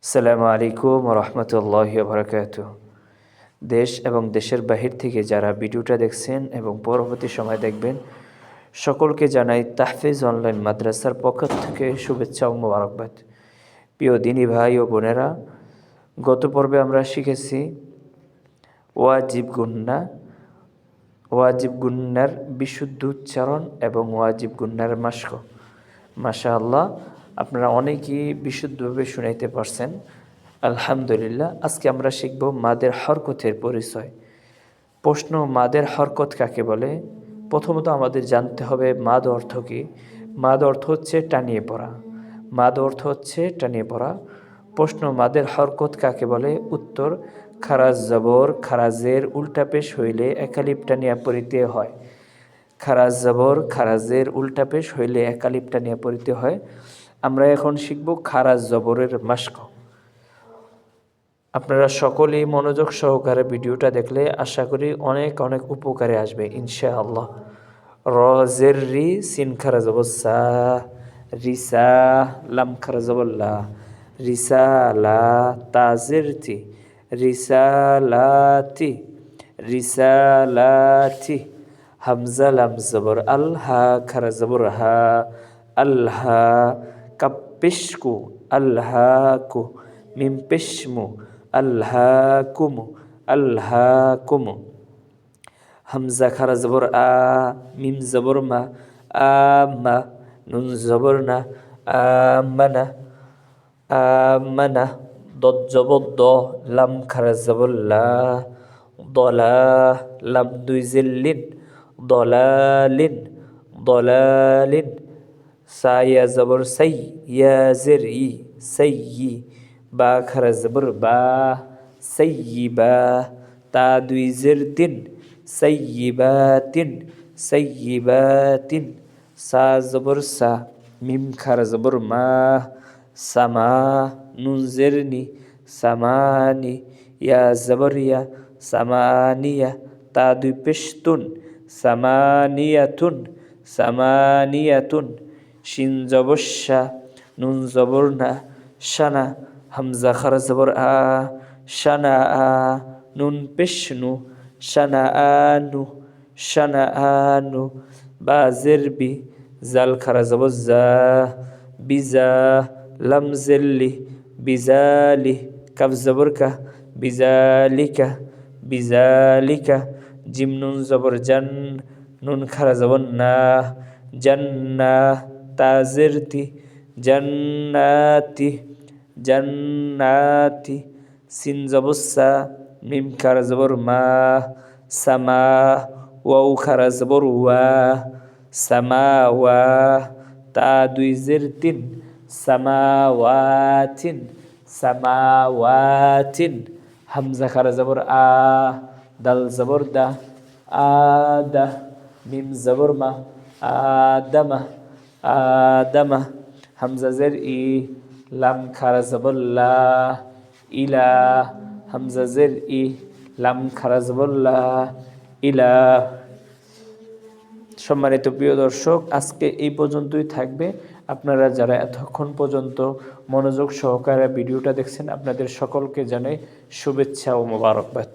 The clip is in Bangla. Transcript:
আসসালামু আলাইকুম রহমতুল্লাহি বারাকাতুহু। দেশ এবং দেশের বাহির থেকে যারা ভিডিওটা দেখছেন এবং পরবর্তী সময় দেখবেন, সকলকে জানাই তাহফিজ অনলাইন মাদ্রাসার পক্ষ থেকে শুভেচ্ছা ও মোবারকবাদ। প্রিয় দিনী ভাই ও বোনেরা, গত পর্বে আমরা শিখেছি ওয়াজিব গুন্নার বিশুদ্ধ উচ্চারণ এবং ওয়াজিব গুন্নার মাশক। মাশাআল্লাহ, আপনারা অনেকেই বিশুদ্ধভাবে শুনাইতে পারছেন, আলহামদুলিল্লাহ। আজকে আমরা শিখব মাদের হরকতের পরিচয়। প্রশ্ন, মাদের হরকত কাকে বলে? প্রথমত আমাদের জানতে হবে মাদ অর্থ কী। মাদ অর্থ হচ্ছে টানিয়ে পড়া। মাদ অর্থ হচ্ছে টানিয়ে পড়া। প্রশ্ন, মাদের হরকত কাকে বলে? উত্তর, খারাজ জবর খারাজের উল্টা পেশ হইলে একালিপ টানিয়া পড়িতে হয়। খারাজ জবর খারাজের উল্টা পেশ হইলে একালিপ টানিয়া পড়িতে হয়। আমরা এখন শিখব খারাজ জবরের মাশক। আপনারা সকলেই মনোযোগ সহকারে ভিডিওটা দেখলে আশা করি অনেক অনেক উপকারে আসবে ইনশাআল্লাহ। র জের রি, সিন খারা জবর সা, রিসা, লাম খারা জবর লা, রিসালা, তা জের তি, রিসালাতি, রিসালাতি, হামজা লাম জবর আল, হা খারা জবর হা, আল্হা, কাপ পেশকু, আল্হাকু, মিম পেশমু, আল্হাকুমু, আল্হাকুমু, হামজা খারা জবর আ, মিম জবর মা, আমা, নুন জবর না, আমানা, আমানা, দদ জবর দ, লাম খারা জবর লা, দলা, লাম দুই জিল্লিন, দলালিন, দলালিন, সায়া জবর সাই, ইয়া জের ই, সাইয়ি, বা খারা জবর বা, সাইয়িবা, তা দুই জের তিন, সাইয়িবাতিন, সাইয়িবাতিন, সা জবর সা, মিম খারা জবর মা, সামা, নুন জের নি, সামানি, ইয়া জবর ইয়া, সামানিয়া, তা দুই পেশতুন, সামানিয়াতুন, সামানিয়াতুন, শিন জবর শা, নুন জবর না, শানা, হামজা খারা জবর আ, শানা আ, নুন পেশনু, শানা আনু, শানা আনু, বা জের বি, জাল খারা জবর জা, বিজা, লাম জেল্লি, বিজালি, কাফ জবর কা, বিজালিকা, বিজালিকা, জিম নুন জবর জান, নুন খারা জবর না, জান্না, তা জের তি, জান্নাতি, জান্নাতি, সিন জবর সা, মিম খারা জবর মা, সামা, ওয়াও খারা জবর ওয়া, সামাওয়া, তা দুই জের তিন, সামাওয়াতিন, সামাওয়াতিন, হামজা খারা জবর আ, দাল জবর দা, আদা, মিম জবর মা, আদামা, আদামা, হামজা জের ই, লাম খারা জবর লা, ইলা, হামজা জের ই, লাম খারা জবর লা, ইলা। সম্মানিত প্রিয় দর্শক, আজকে এই পর্যন্তই থাকবে। আপনারা যারা এতক্ষণ পর্যন্ত মনোযোগ সহকারে ভিডিওটা দেখছেন, আপনাদের সকলকে জানাই শুভেচ্ছা ও মোবারকবাদ।